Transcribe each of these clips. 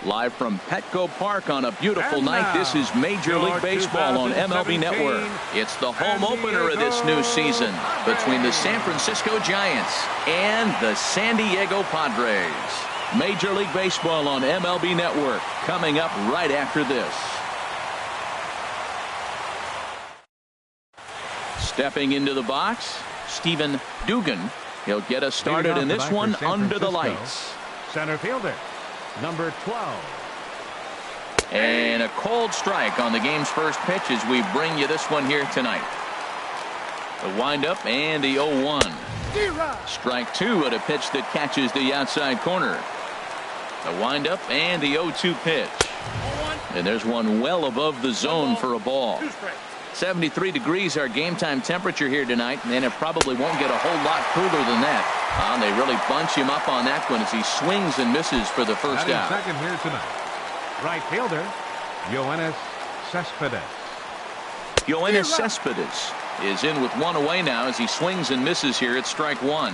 Live from Petco Park on a beautiful night, this is Major League Baseball on MLB Network. It's the home opener of this new season between the San Francisco Giants and the San Diego Padres. Major League Baseball on MLB Network coming up right after this. Stepping into the box, Stephen Dugan. He'll get us started in this one under the lights. Center fielder, number 12. And a cold strike on the game's first pitch as we bring you this one here tonight. The windup and the 0-1. Strike two at a pitch that catches the outside corner. The windup and the 0-2 pitch. And there's one well above the zone for a ball. 73 degrees our game time temperature here tonight, and it probably won't get a whole lot cooler than that. They really bunch him up on that one as he swings and misses for the first out. Second here tonight, right fielder Yoenis Cespedes. Yoenis Cespedes is in with one away now as he swings and misses here at strike one.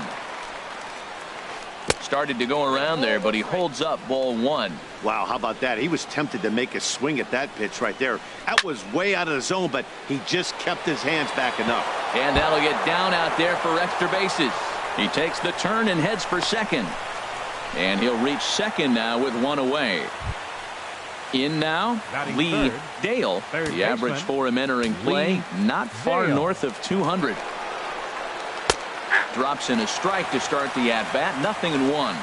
Started to go around there, but he holds up ball one. Wow, how about that? He was tempted to make a swing at that pitch right there. That was way out of the zone, but he just kept his hands back enough. And that'll get down out there for extra bases. He takes the turn and heads for second. And he'll reach second now with one away. In now, Lee Dale. The average for him entering play, not far north of 200. Drops in a strike to start the at-bat. 0-1.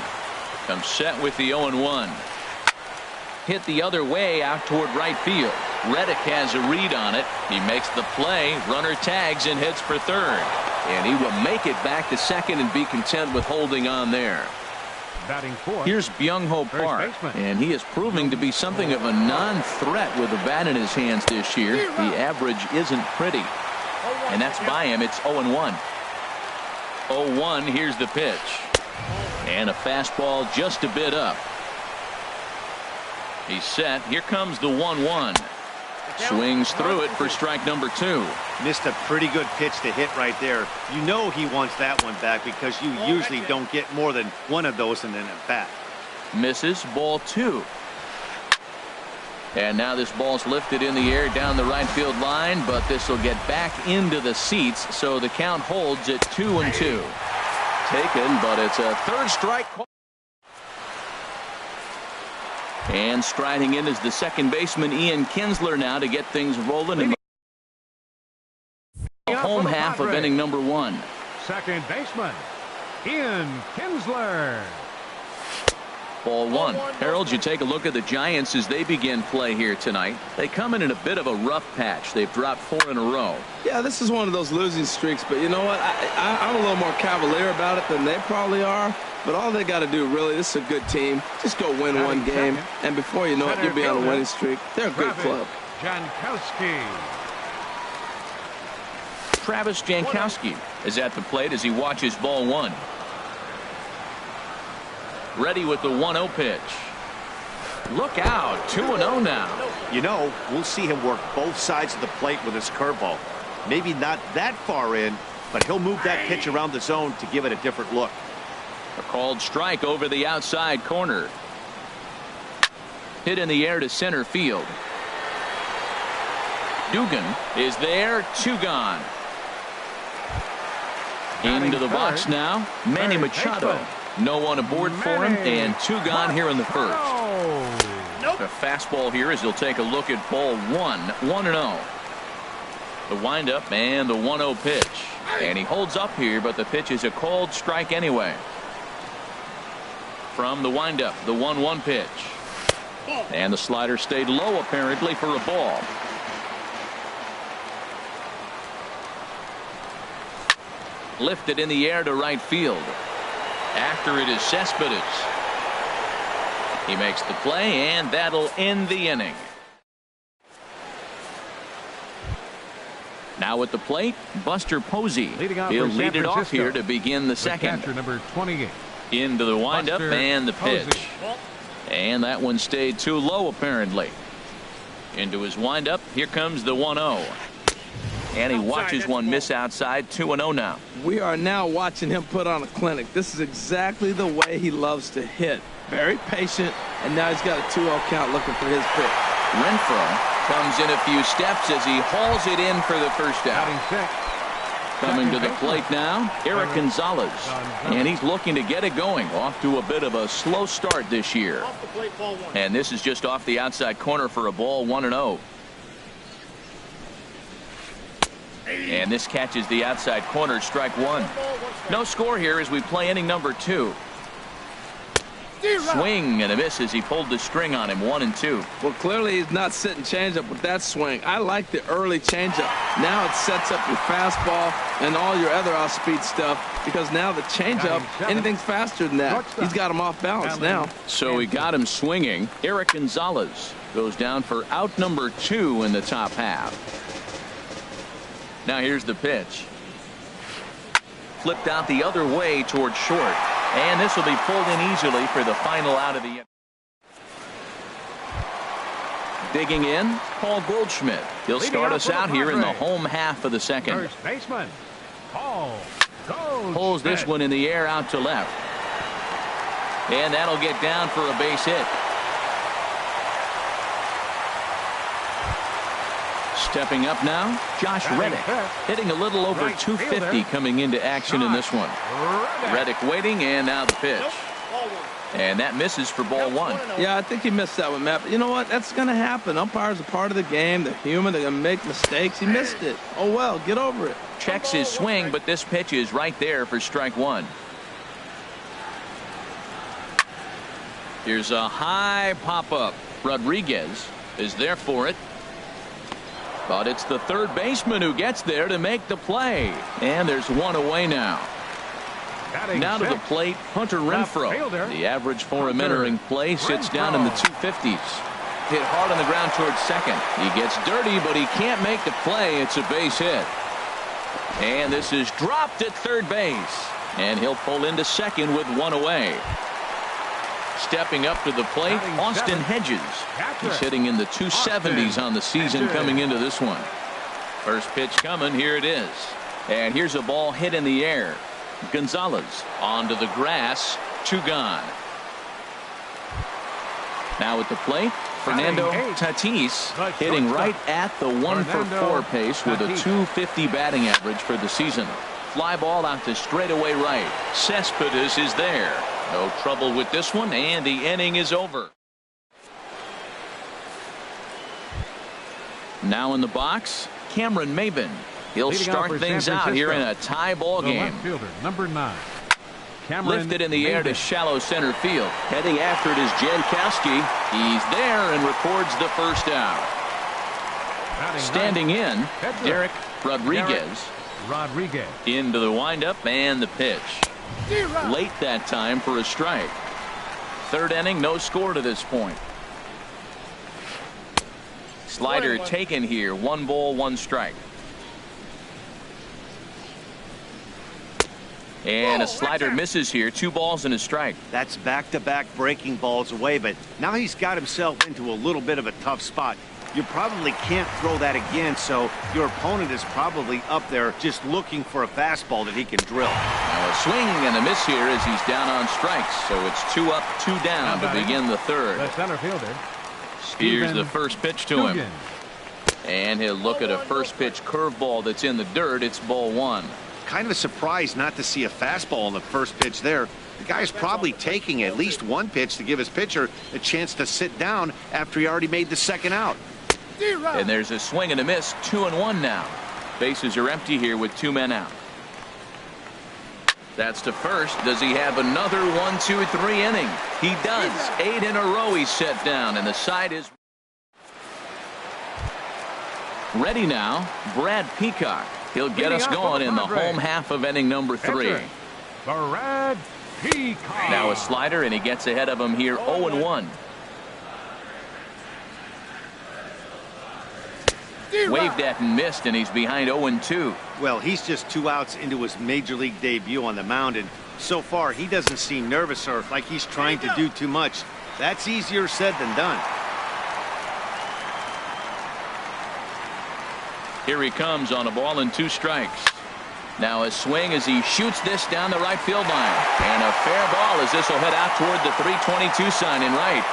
Comes set with the 0-1. Hit the other way out toward right field. Reddick has a read on it. He makes the play. Runner tags and heads for third. And he will make it back to second and be content with holding on there. Here's Byung-Ho Park, and he is proving to be something of a non-threat with a bat in his hands this year. The average isn't pretty. And that's by him. It's 0-1. 0-1, here's the pitch. And a fastball just a bit up. He's set. Here comes the 1-1. Swings through it for strike number two. Missed a pretty good pitch to hit right there. You know he wants that one back because you usually don't get more than one of those in an at-bat. Misses, ball two. And now this ball's lifted in the air down the right field line, but this will get back into the seats, so the count holds at 2-2. Taken, but it's a third strike call. And striding in is the second baseman Ian Kinsler now to get things rolling in the home half of inning number one. Second baseman Ian Kinsler. Ball one. Harold, you take a look at the Giants as they begin play here tonight. They come in a bit of a rough patch. They've dropped 4 in a row. Yeah, this is one of those losing streaks, but you know what? I'm a little more cavalier about it than they probably are. But all they got to do, really, this is a good team. Just go win one game, and before you know it, you'll be on a winning streak. They're a good club. Jankowski. Travis Jankowski is at the plate as he watches ball one. Ready with the 1-0 pitch. Look out, 2-0 now. You know, we'll see him work both sides of the plate with his curveball. Maybe not that far in, but he'll move that pitch around the zone to give it a different look. A called strike over the outside corner. Hit in the air to center field. Dugan is there, 2 gone. Into the box now, Manny Machado. No one aboard for him, and 2 gone here in the first. The fastball here as he'll take a look at ball one, 1-0. The windup and the 1-0 pitch. And he holds up here, but the pitch is a called strike anyway. From the windup, the 1-1 pitch. And the slider stayed low apparently for a ball. Lifted in the air to right field. After it is Cespedes. He makes the play, and that'll end the inning. Now at the plate, Buster Posey. He'll lead it off here to begin the second. Catcher number 28. Into the windup and the pitch. And that one stayed too low apparently. Into his windup. Here comes the 1-0. And he watches one miss outside. 2-0 now. We are now watching him put on a clinic. This is exactly the way he loves to hit. Very patient, and now he's got a 2-0 count looking for his pitch. Renfroe comes in a few steps as he hauls it in for the first out. Coming to the plate now, Eric Gonzalez. And he's looking to get it going. Off to a bit of a slow start this year. And this is just off the outside corner for a ball, 1-0. And this catches the outside corner, strike one. No score here as we play inning number 2. Swing and a miss as he pulled the string on him, 1-2. Well, clearly he's not sitting changeup with that swing. I like the early changeup. Now it sets up your fastball and all your other off-speed stuff, because now the changeup, anything's faster than that. He's got him off balance now. So he got him swinging. Eric Gonzalez goes down for out number 2 in the top half. Now here's the pitch. Flipped out the other way towards short. And this will be pulled in easily for the final out of the inning. Digging in, Paul Goldschmidt. He'll start us out here in the home half of the second. First baseman, Paul Goldschmidt. Pulls this one in the air out to left. And that'll get down for a base hit. Stepping up now, Josh Reddick, hitting a little over 250 coming into action in this one. Reddick waiting, and now the pitch. And that misses for ball 1. Yeah, I think he missed that one, Matt. But you know what? That's going to happen. Umpires are part of the game. They're human. They're going to make mistakes. He missed it. Oh, well, get over it. Checks his swing, but this pitch is right there for strike 1. Here's a high pop-up. Rodriguez is there for it. But it's the third baseman who gets there to make the play. And there's one away now. Now to the plate, Hunter Renfroe. The average for him entering play sits down in the 250s. Hit hard on the ground towards second. He gets dirty, but he can't make the play. It's a base hit. And this is dropped at third base. And he'll pull into second with one away. Stepping up to the plate, Austin Hedges. He's hitting in the 270s on the season coming into this one. First pitch coming. Here it is. And here's a ball hit in the air. Gonzalez onto the grass. 2 gone. Now at the plate, Fernando Tatis hitting right at the 1-for-4 pace with a 250 batting average for the season. Fly ball out to straightaway right. Cespedes is there. No trouble with this one, and the inning is over. Now in the box, Cameron Maybin. He'll start things out here in a tie ball game. Number 9. Lifted in the air to shallow center field. Heading after it is Jankowski. He's there and records the first out. Standing in, Derek Rodriguez. Into the windup and the pitch. Late that time for a strike. Third inning, no score to this point. Slider taken here. 1 ball, 1 strike. And a slider misses here. 2 balls and a strike. That's back-to-back breaking balls away, but now he's got himself into a little bit of a tough spot. You probably can't throw that again, so your opponent is probably up there just looking for a fastball that he can drill. Now a swing and a miss here as he's down on strikes, so it's 2 up, 2 down to begin the third. The center fielder. Here's the first pitch to him. And he'll look at a first pitch curveball that's in the dirt. It's ball 1. Kind of a surprise not to see a fastball on the first pitch there. The guy's probably taking at least 1 pitch to give his pitcher a chance to sit down after he already made the second out. And there's a swing and a miss. 2-1 now. Bases are empty here with 2 men out. That's to first. Does he have another 1-2-3 inning? He does. 8 in a row he's set down, and the side is ready now. Brad Peacock. He'll get us going in the home half of inning number 3. Brad Peacock. Now a slider, and he gets ahead of him here. 0-1. Waved at and missed, and he's behind 0-2. Well, he's just 2 outs into his major league debut on the mound, and so far he doesn't seem nervous or like he's trying to do too much. That's easier said than done. Here he comes on a ball and 2 strikes. Now a swing as he shoots this down the right field line. And a fair ball as this will head out toward the 322 sign in right.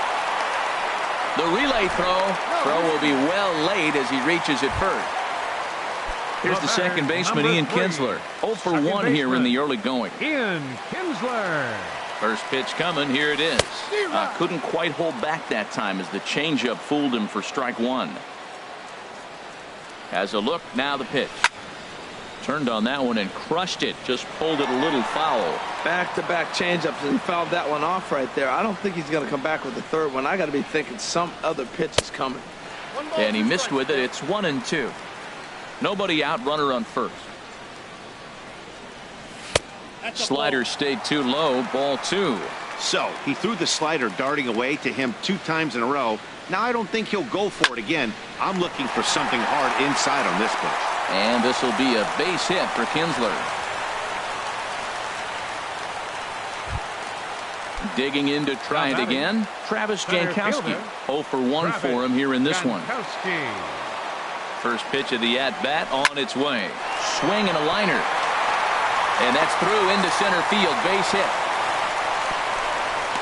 The relay throw will be well late as he reaches it first. Here's the second baseman, Ian Kinsler. 0 for 1 here in the early going. Ian Kinsler. First pitch coming. Here it is. Couldn't quite hold back that time as the changeup fooled him for strike 1. Has a look. Now the pitch. Turned on that one and crushed it. Just pulled it a little foul. Back-to-back changeups, and he fouled that one off right there. I don't think he's going to come back with the third one. I got to be thinking some other pitch is coming. And he missed with it. It's 1-2. Nobody out. Runner on first. Slider stayed too low. Ball 2. So he threw the slider darting away to him 2 times in a row. Now I don't think he'll go for it again. I'm looking for something hard inside on this pitch. And this will be a base hit for Kinsler. Digging in to try it again. Travis Jankowski. 0 for 1 for him here in this one. First pitch of the at-bat on its way. Swing and a liner. And that's through into center field. Base hit.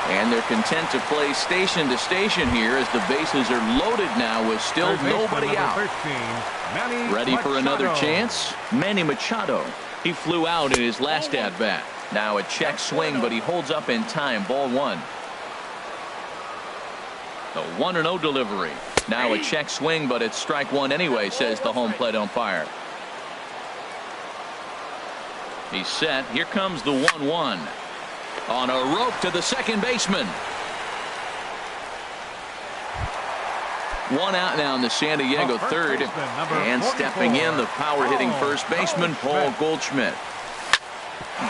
And they're content to play station to station here as the bases are loaded now with still nobody out. 13, ready for another chance? Manny Machado. He flew out in his last at-bat. Now a check swing, but he holds up in time. Ball 1. The 1-0 delivery. Now a check swing, but it's strike 1 anyway, says the home plate umpire. He's set. Here comes the 1-1. On a rope to the second baseman. 1 out now in the San Diego third. And stepping in, the power-hitting first baseman, Paul Goldschmidt.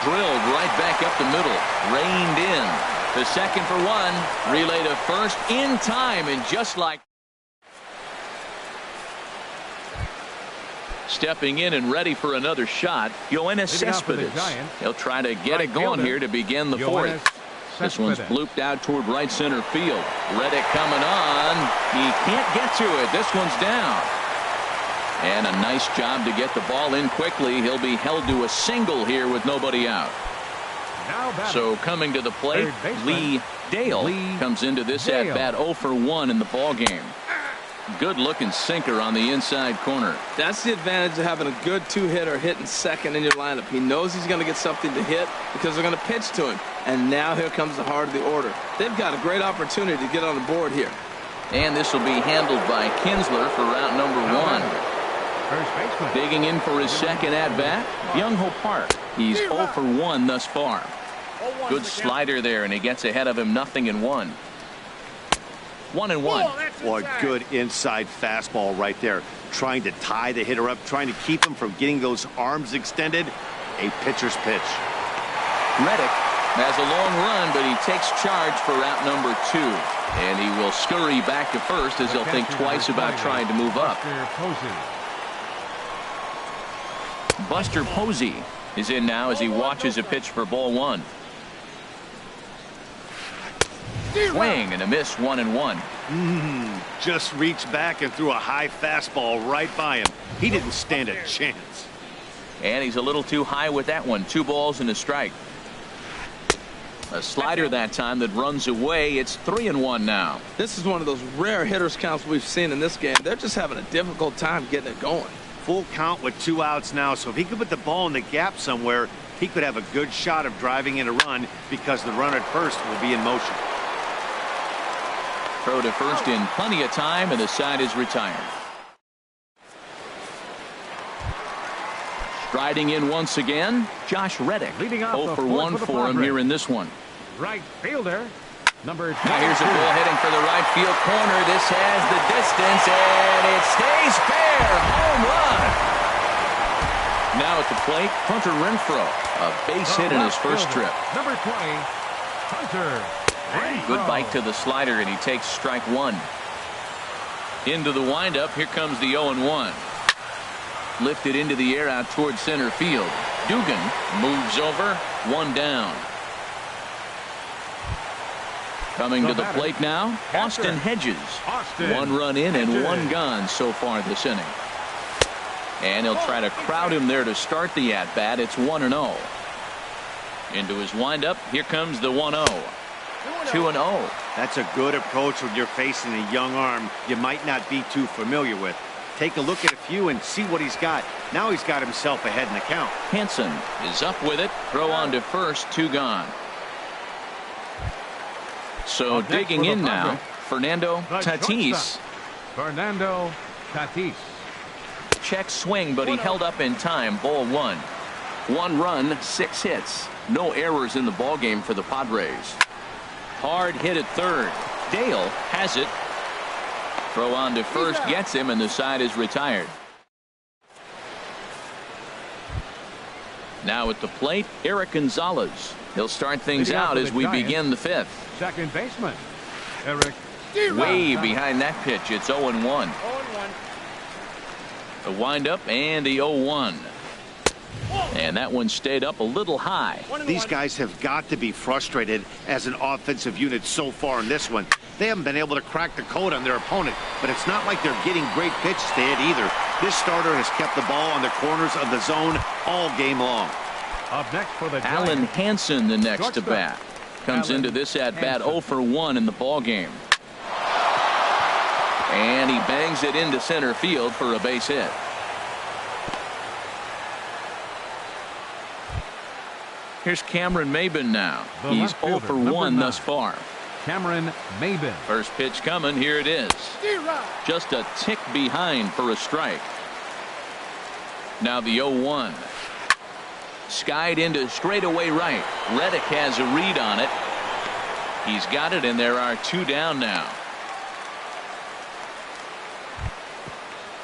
Drilled right back up the middle. Reined in. The second for 1. Relay to first in time, and just like stepping in and ready for another shot, Yoenis Cespedes. He'll try to get it going here to begin the 4th. This one's blooped out toward right center field. Reddick coming on. He can't get to it. This one's down. And a nice job to get the ball in quickly. He'll be held to a single here with nobody out. So coming to the plate, Lee Dale comes into this at-bat 0 for 1 in the ball game. Good looking sinker on the inside corner. That's the advantage of having a good 2-hitter hitting second in your lineup. He knows he's going to get something to hit because they're going to pitch to him. And now here comes the heart of the order. They've got a great opportunity to get on the board here. And this will be handled by Kinsler for route number 1. First baseman. Digging in for his second at-bat, Byung-Ho Park. He's 0 for 1 thus far. Good slider there, and he gets ahead of him. 0-1. 1-1. Boy, good inside fastball right there. Trying to tie the hitter up, trying to keep him from getting those arms extended. A pitcher's pitch. Reddick has a long run, but he takes charge for route number 2. And he will scurry back to first as he'll think twice about trying to move up. Buster Posey is in now as he watches a pitch for ball 1. Swing and a miss. 1-1. Just reached back and threw a high fastball right by him. He didn't stand a chance. And he's a little too high with that one. 2 balls and a strike. A slider that time that runs away. It's 3-1 now. This is one of those rare hitters counts we've seen in this game. They're just having a difficult time getting it going. Full count with 2 outs now, so if he could put the ball in the gap somewhere, he could have a good shot of driving in a run because the runner at first will be in motion. Throw to first in plenty of time, and the side is retired. Striding in once again, Josh Reddick. 0 for 1 for him here in this one. Right fielder, number 2. Now here's a ball heading for the right field corner. This has the distance, and it stays fair. Home run. Now at the plate, Hunter Renfroe. A base hit in his first trip. Number 20, Hunter. Good bite to the slider, and he takes strike 1. Into the windup. Here comes the 0-1. Lifted into the air out towards center field. Dugan moves over. 1 down. Coming to the plate now, Austin Hedges. 1 run in and 1 gone so far this inning. And he'll try to crowd him there to start the at-bat. It's 1-0. Into his windup. Here comes the 1-0. 2-0. That's a good approach when you're facing a young arm you might not be too familiar with. Take a look at a few and see what he's got. Now he's got himself ahead in the count. Hansen is up with it. Throw on to first. 2 gone. So digging in now, Fernando Tatis. Fernando Tatis. Check swing, but he held up in time. Ball 1. 1 run, 6 hits. No errors in the ballgame for the Padres. Hard hit at third. Dale has it. Throw on to first gets him, and the side is retired. Now at the plate, Eric Gonzalez. He'll start things out as we begin the 5th. Second baseman, Eric. Way behind that pitch. It's 0-1. The windup and the 0-1. And that one stayed up a little high. These guys have got to be frustrated as an offensive unit so far in this one. They haven't been able to crack the code on their opponent, but it's not like they're getting great pitches to hit either. This starter has kept the ball on the corners of the zone all game long. Up next for the Alan Giants, Hansen, the next to shortstop. bat. Comes into this at-bat 0 for 1 in the ball game. And he bangs it into center field for a base hit. Here's Cameron Maybin now. The He's left 0 fielder, for number 1 9. thus far. Cameron Maybin. First pitch coming. Here it is. Just a tick behind for a strike. Now the 0-1. Skied into straightaway right. Reddick has a read on it. He's got it, and there are 2 down now.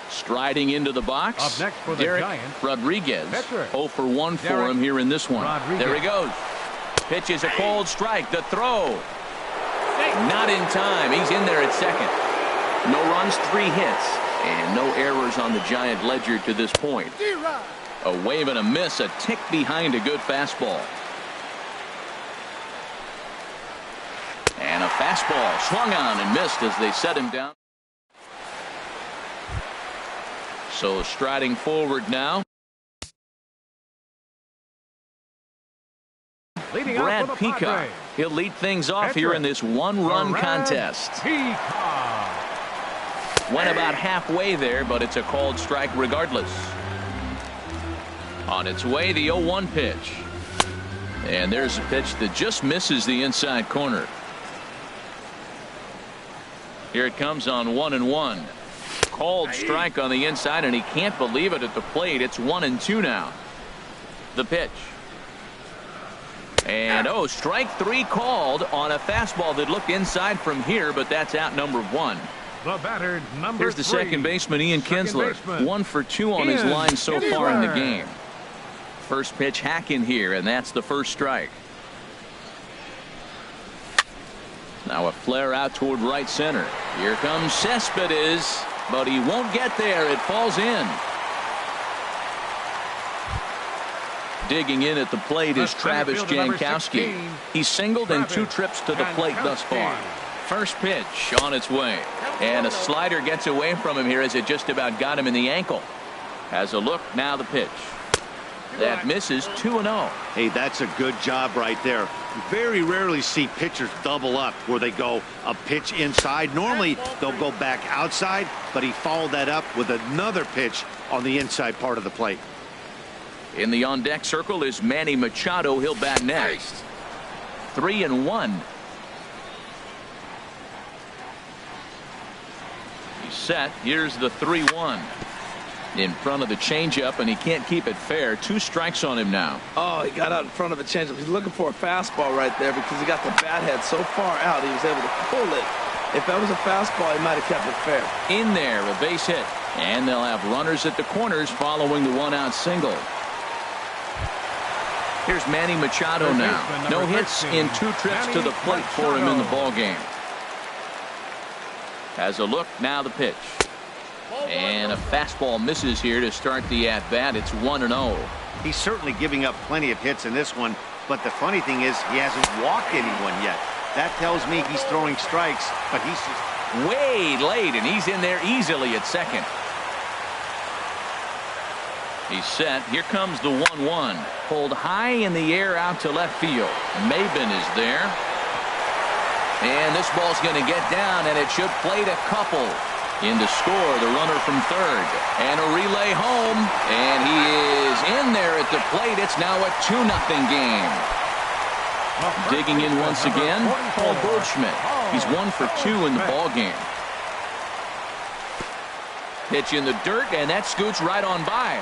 Striding into the box. Up next for the Derek Giants, Rodriguez. pitcher. 0 for 1 for Derek him here in this one. Rodriguez. There he goes. Pitches a cold strike. The throw. Not in time. He's in there at second. No runs, 3 hits, and no errors on the Giant ledger to this point. A wave and a miss, a tick behind a good fastball. And a fastball swung on and missed as they set him down. So striding forward now. Leading out Brad for the Peacock. Padres. He'll lead things off here in this 1-run Brad contest. Peacock. Went about halfway there, but it's a called strike regardless. On its way, the 0-1 pitch. And there's a pitch that just misses the inside corner. Here it comes on 1-1. Called strike on the inside, and he can't believe it at the plate. It's 1-2 now. The pitch. And strike 3 called on a fastball that looked inside from here, but that's out number 1. The batter, number Here's the 3. second baseman, Ian Second Kinsler. baseman, 1 for 2 on his Ian line so far in the Kinsler. game. First pitch hack in here, and that's the first strike. Now a flare out toward right center. Here comes Cespedes, but he won't get there. It falls in. Digging in at the plate is The Travis center fielder, number Jankowski. 16, He's singled in 2 Travis trips to the plate thus far. Jankowski. First pitch on its way. And a slider gets away from him here as it just about got him in the ankle. Has a look, now the pitch. That misses. 2-0. Hey, that's a good job right there. Very rarely see pitchers double up where they go a pitch inside. Normally they'll go back outside, but he followed that up with another pitch on the inside part of the plate. In the on-deck circle is Manny Machado. He'll bat next. 3-1. He's set. Here's the 3-1. In front of the changeup, and he can't keep it fair. 2 strikes on him now. Oh, he got out in front of a changeup. He's looking for a fastball right there because he got the bat head so far out he was able to pull it. If that was a fastball, he might have kept it fair. In there, a base hit. And they'll have runners at the corners following the 1-out single. Here's Manny Machado now. No hits in 2 trips to the plate for him in the ball game. Has a look, now the pitch. And a fastball misses here to start the at-bat. It's 1-0. He's certainly giving up plenty of hits in this one, but the funny thing is he hasn't walked anyone yet. That tells me he's throwing strikes, but he's just way late, and he's in there easily at second. He's set. Here comes the 1-1. Pulled high in the air out to left field. Maben is there. And this ball's going to get down, and it should plate a couple. In to score, the runner from third. And a relay home. And he is in there at the plate. It's now a 2-0 game. Digging in once again, Paul Goldschmidt. He's 1 for 2 in the ball game. Pitch in the dirt, and that scoots right on by.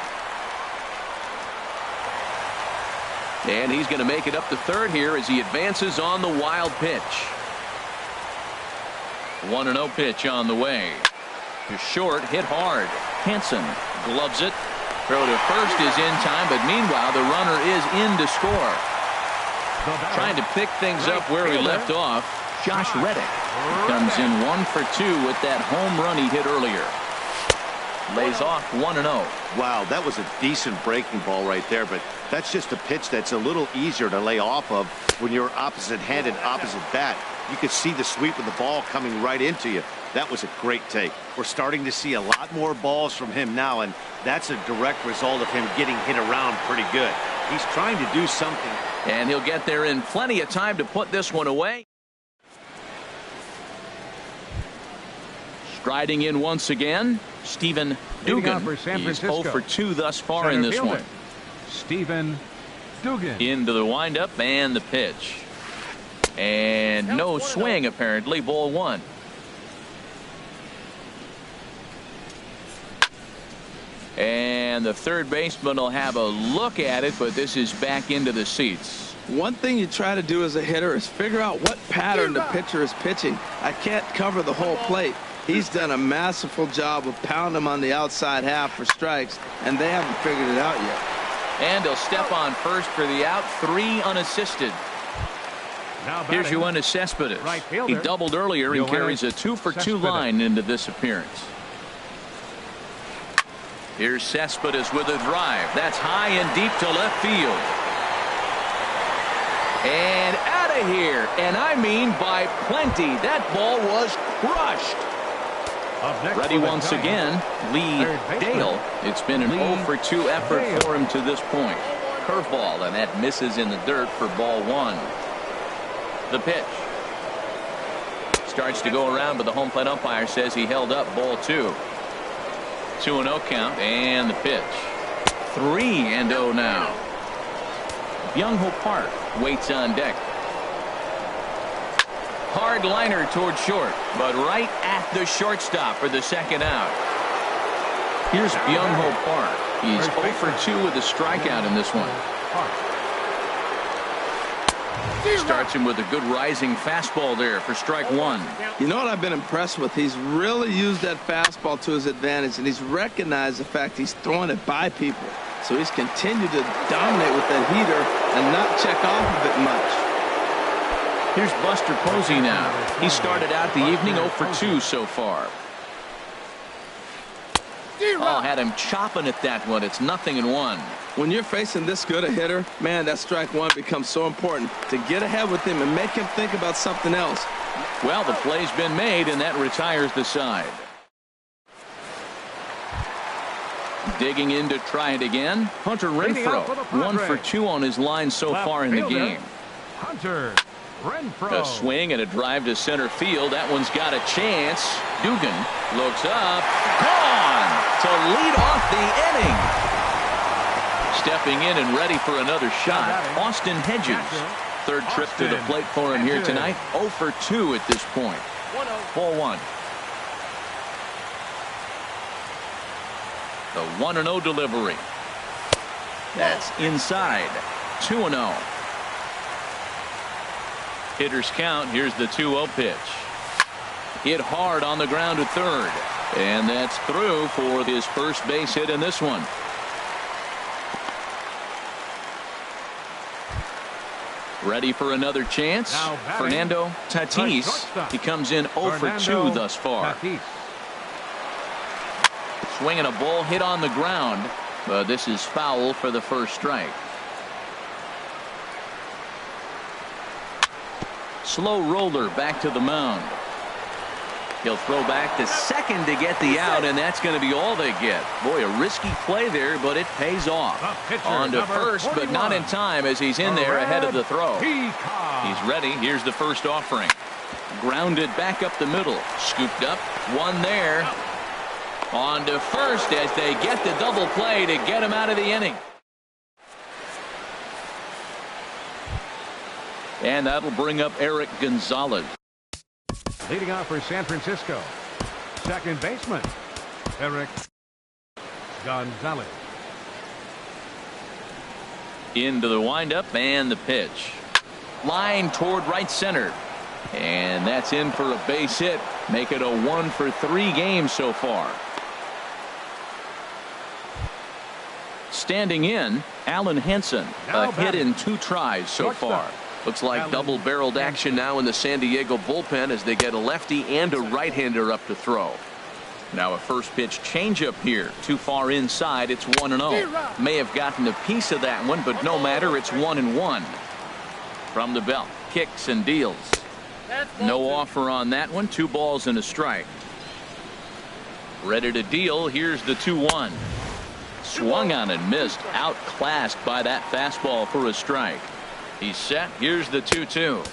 And he's going to make it up to third here as he advances on the wild pitch. 1-0 pitch on the way. To short, hit hard. Hansen gloves it. Throw to first is in time, but meanwhile the runner is in to score. Trying to pick things up where he left off, Josh Reddick comes in 1 for 2 with that home run he hit earlier. Lays off 1-0. Wow, that was a decent breaking ball right there, but that's just a pitch that's a little easier to lay off of when you're opposite-handed, opposite bat. You could see the sweep of the ball coming right into you. That was a great take. We're starting to see a lot more balls from him now, and that's a direct result of him getting hit around pretty good. He's trying to do something. And he'll get there in plenty of time to put this one away. Striding in once again, Stephen Dugan. He's 0 for 2 thus far in this one. Stephen Dugan. Into the windup and the pitch. And no swing apparently. Ball 1. And the third baseman will have a look at it, but this is back into the seats. One thing you try to do as a hitter is figure out what pattern the pitcher is pitching. I can't cover the whole plate. He's done a masterful job of pounding him on the outside half for strikes, and they haven't figured it out yet. And he'll step on first for the out. 3 unassisted. Here's Yoenis Cespedes. He doubled earlier and carries a 2 for 2 line into this appearance. Here's Cespedes with a drive. That's high and deep to left field. And out of here. And I mean by plenty. That ball was crushed. Ready once again, Lee Dale. It's been an 0 for 2 effort for him to this point. Curveball, and that misses in the dirt for ball 1. The pitch. Starts to go around, but the home plate umpire says he held up ball 2. 2-0 count, and the pitch. 3-0 now. Byung-Ho Park waits on deck. Hard liner toward short, but right at the shortstop for the second out. Here's Byung-Ho Park. He's 0 for 2 with a strikeout in this one. Starts him with a good rising fastball there for strike 1. You know what I've been impressed with? He's really used that fastball to his advantage, and he's recognized the fact he's throwing it by people. So he's continued to dominate with that heater and not check off of it much. Here's Buster Posey now. He started out the evening 0 for 2 so far. Oh, had him chopping at that one. It's 0-1. When you're facing this good a hitter, man, that strike 1 becomes so important to get ahead with him and make him think about something else. Well, the play's been made, and that retires the side. Digging in to try it again, Hunter Renfroe. 1 for 2 on his line so far in the game. Hunter Renfroe. A swing and a drive to center field. That one's got a chance. Dugan looks up. Gone to lead off the inning. Stepping in and ready for another shot, Austin Hedges. Third trip to the plate for him here tonight. 0 for 2 at this point. Ball 1. The 1-0 delivery. That's inside. 2-0. Hitters count. Here's the 2-0 pitch. Hit hard on the ground to third. And that's through for his first base hit in this one. Ready for another chance. Fernando Tatis. He comes in 0 for 2 thus far. Swinging a ball hit on the ground, but this is foul for the first strike. Slow roller back to the mound. He'll throw back to second to get the out, and that's going to be all they get. Boy, a risky play there, but it pays off. On to first, but not in time as he's in there ahead of the throw. He's ready. Here's the first offering. Grounded back up the middle. Scooped up. One there. On to first as they get the double play to get him out of the inning. And that'll bring up Eric Gonzalez. Leading off for San Francisco, second baseman, Eric Gonzalez. Into the windup and the pitch. Line toward right center. And that's in for a base hit. Make it a 1-for-3 game so far. Standing in, Alan Henson. A hit in 2 tries so far. Looks like double-barreled action now in the San Diego bullpen as they get a lefty and a right-hander up to throw. Now a first pitch changeup here. Too far inside. It's 1-0. May have gotten a piece of that one, but no matter. It's 1-1. From the belt. Kicks and deals. No offer on that one. 2 balls and a strike. Ready to deal. Here's the 2-1. Swung on and missed. Outclassed by that fastball for a strike. He's set. Here's the 2-2.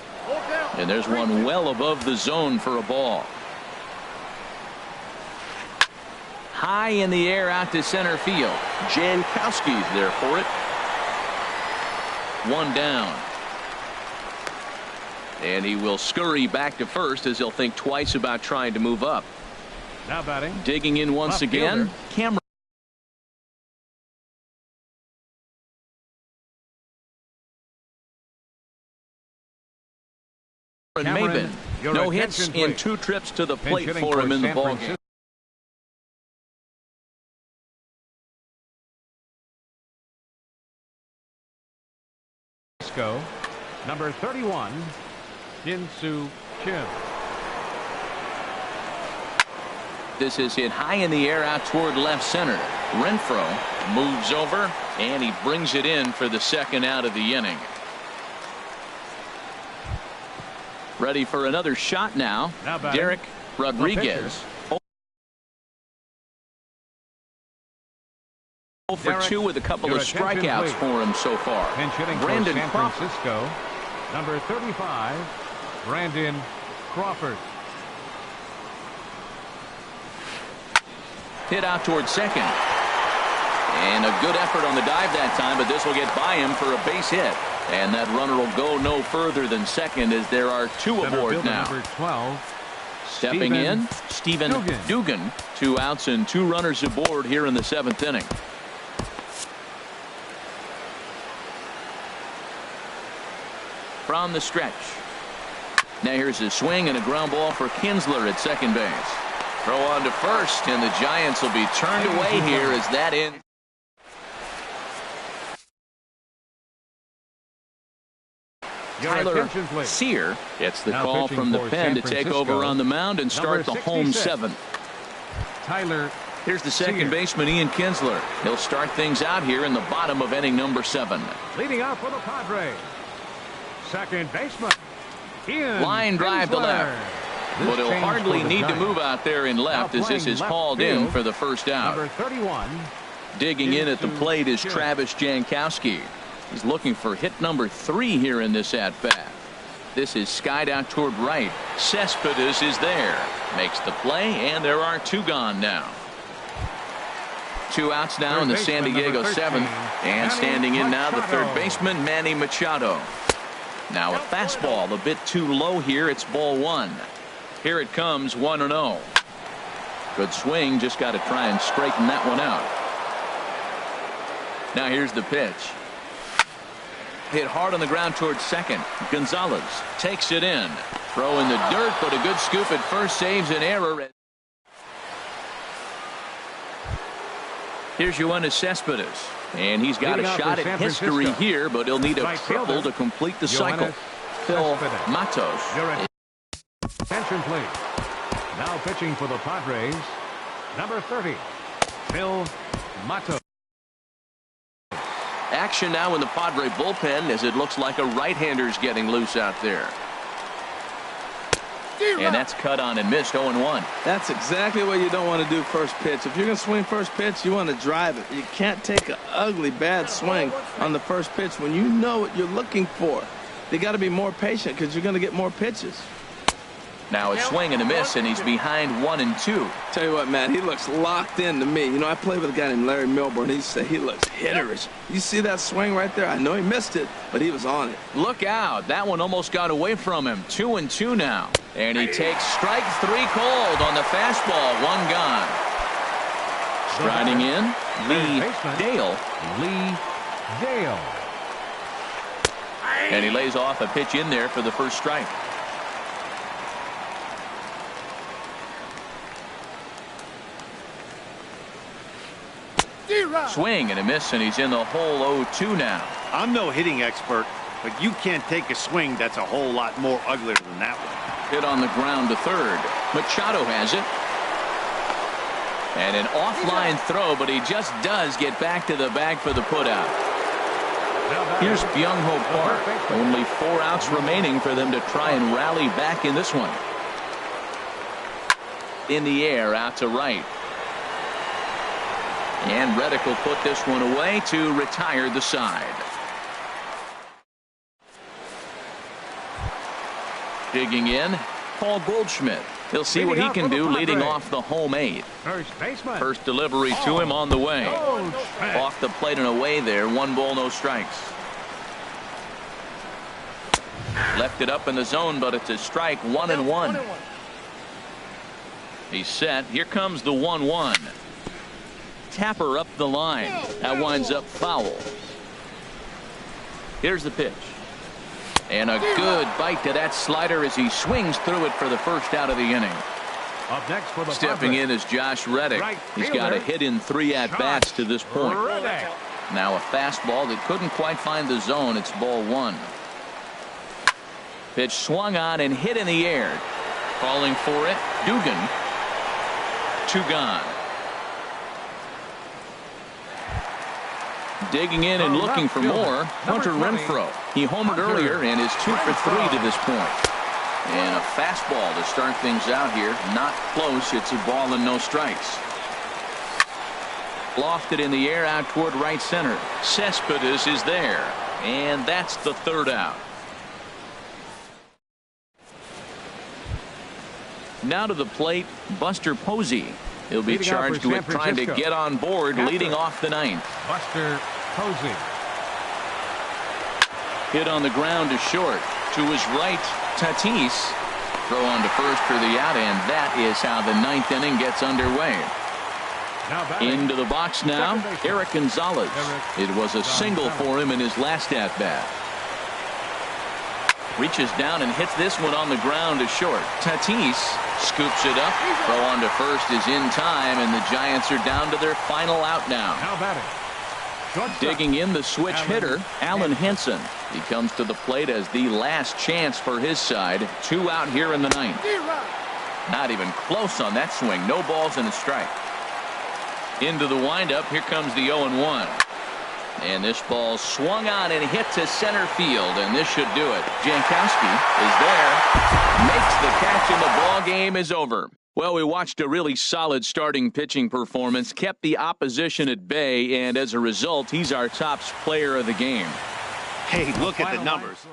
And there's one well above the zone for a ball. High in the air out to center field. Jankowski's there for it. 1 down. And he will scurry back to first as he'll think twice about trying to move up. Now batting. Digging in once again. Cameron. Maben. No hits in 2 trips to the plate for him in the ballgame. Number 31, Jinsu Kim. This is hit high in the air out toward left center. Renfroe moves over and he brings it in for the second out of the inning. Ready for another shot now. Derek Rodriguez. 0 for 2 with a couple of strikeouts for him so far. Brandon San Francisco, number 35, Brandon Crawford. Hit out towards second. And a good effort on the dive that time, but this will get by him for a base hit. And that runner will go no further than second as there are 2 aboard now. Number 12, stepping in, Stephen Dugan. 2 outs and 2 runners aboard here in the 7th inning. From the stretch. Now here's a swing and a ground ball for Kinsler at second base. Throw on to first, and the Giants will be turned away here as that ends. Tyler Sear gets the call from the pen to take over on the mound and start the home 7th. Tyler. Here's the second baseman, Ian Kinsler. He'll start things out here in the bottom of inning number 7. Leading off for the Padres, second baseman, Ian line drive Kinsler. To left. But he'll hardly need to move out there in left as this is hauled in for the first out. Number 31. Digging in at the plate is Travis Jankowski. He's looking for hit number 3 here in this at-bat. This is skied out toward right. Cespedes is there. Makes the play, and there are 2 gone now. 2 outs now in the San Diego 7th. And standing in now the third baseman, Manny Machado. Now a fastball a bit too low here. It's ball 1. Here it comes, 1-0. Good swing. Just got to try and straighten that one out. Now here's the pitch. Hit hard on the ground towards second. Gonzalez takes it in. Throw in the dirt, but a good scoop at first saves an error. Here's Yoenis Cespedes. And he's got a shot at history here, but he'll need a triple to complete the cycle. Phil Matos. Attention please. Now pitching for the Padres, number 30, Phil Matos. Action now in the Padre bullpen as it looks like a right-hander's getting loose out there. And that's cut on and missed 0-1. That's exactly what you don't want to do first pitch. If you're going to swing first pitch, you want to drive it. You can't take an ugly, bad swing on the first pitch when you know what you're looking for. You got to be more patient because you're going to get more pitches. Now a swing and a miss, and he's behind 1-2. Tell you what, Matt, he looks locked in to me. You know, I played with a guy named Larry Milburn. He said he looks hitterish. You see that swing right there? I know he missed it, but he was on it. Look out. That one almost got away from him. 2-2 now. And he takes strike 3 cold on the fastball. 1 gone. Striding in, Lee Dale. And he lays off a pitch in there for the first strike. Swing and a miss, and he's in the hole 0-2 now. I'm no hitting expert, but you can't take a swing that's a whole lot more uglier than that one. Hit on the ground to third. Machado has it. And an offline throw, but he just does get back to the bag for the putout. Here's Byung-ho Park. Only 4 outs remaining for them to try and rally back in this one. In the air, out to right. And Reddick will put this one away to retire the side. Digging in, Paul Goldschmidt. He'll see what he can do leading off the home 8. First delivery to him on the way. Off the plate and away there. 1 ball, no strikes. Left it up in the zone, but it's a strike. 1-1. He's set. Here comes the 1-1. Tapper up the line. That winds up foul. Here's the pitch. And a good bite to that slider as he swings through it for the first out of the inning. Up next for the Stepping in is Josh Reddick. He's got a hit in 3 at-bats to this point. Now a fastball that couldn't quite find the zone. It's ball 1. Pitch swung on and hit in the air. Calling for it, Dugan. 2 gone. Digging in and looking for more, Hunter Renfroe. He homered earlier and is 2 for 3 to this point. And a fastball to start things out here. Not close. It's a ball and no strikes. Lofted in the air out toward right center. Cespedes is there. And that's the 3rd out. Now to the plate, Buster Posey. He'll be charged with trying to get on board, leading off the 9th. Buster Posey. Hit on the ground to short. To his right, Tatis. Throw on to first for the out, and that is how the 9th inning gets underway. Into the box now, Eric Gonzalez. It was a single for him in his last at-bat. Reaches down and hits this one on the ground to short. Tatis scoops it up. Throw on to first is in time, and the Giants are down to their final out now. Digging in the switch hitter, Alan Henson. He comes to the plate as the last chance for his side. 2 out here in the 9th. Not even close on that swing. No balls and a strike. Into the windup. Here comes the 0-1. And this ball swung on and hit to center field, and this should do it. Jankowski is there, makes the catch, and the ball game is over. Well, we watched a really solid starting pitching performance, kept the opposition at bay, and as a result, he's our top player of the game. Hey, look at the numbers.